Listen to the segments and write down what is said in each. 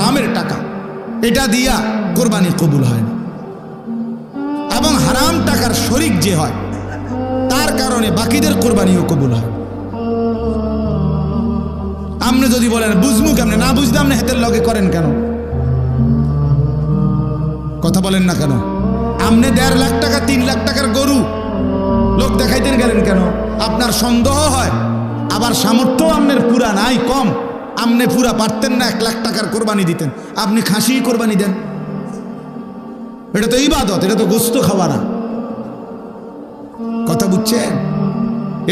হারামের টাকা, এটা দিয়া কোরবানি কবুল হয় না। এবং হারাম টাকার শরিক যে হয় তার কারণে বাকিদের কোরবানিও কবুল হয়। আপনি যদি বলেন বুঝমু কেমনে, না বুঝলে আপনি হাতের লগে করেন কেন? কথা বলেন না কেন? আপনি 1.5 লাখ টাকা 3 লাখ টাকার গরু লোক দেখাইতেন গেলেন কেন? আপনার সন্দেহ হয়, আবার সামর্থ্য আপনার পুরা নাই, কম, আপনি পুরা পারতেন না 1 লাখ টাকার কোরবানি দিতেন, আপনি খাসি কোরবানি দেন। এটা তো ইবাদত, এটা তো গোস্ত খাওয়া না। কথা বুঝছেন?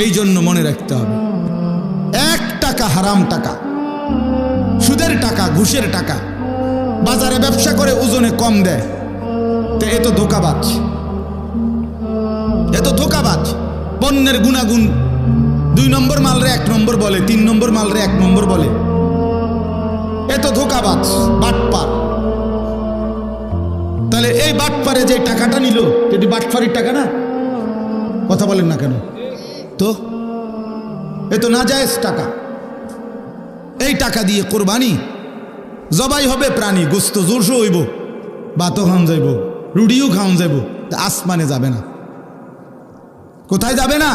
এই জন্য মনে রাখতে হবে, 1 টাকা হারাম টাকা, সুদের টাকা, ঘুষের টাকা, বাজারে ব্যবসা করে ওজনে কম দেয়, তো এ তো ধোঁকাবাজ, এ তো ধোঁকাবাজ। পণ্যের গুণাগুণ 2 নম্বর মালরে 1 নম্বর বলে, 3 নম্বর মালরে 1 নম্বর বলে, এ তো ধোঁকাবাজ, বাটপার। তাহলে এই বাটপারে যে টাকাটা নিল, এটি বাটপারির টাকা না? কথা বলেন না কেন? তো এ তো নাজায়েজ টাকা। এই টাকা দিয়ে কোরবানি জবাই হবে প্রাণী, গোস্ত জোরসো হইব, ভাতও খাওয়ান যাইব, রুটিও খাওয়ান যাইব, আসমানে যাবে না। কোথায় যাবে না?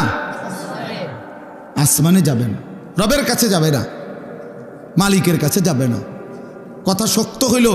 আসমানে যাবে না, রবের কাছে যাবে না, মালিকের কাছে যাবে না। কথা শক্ত হইল।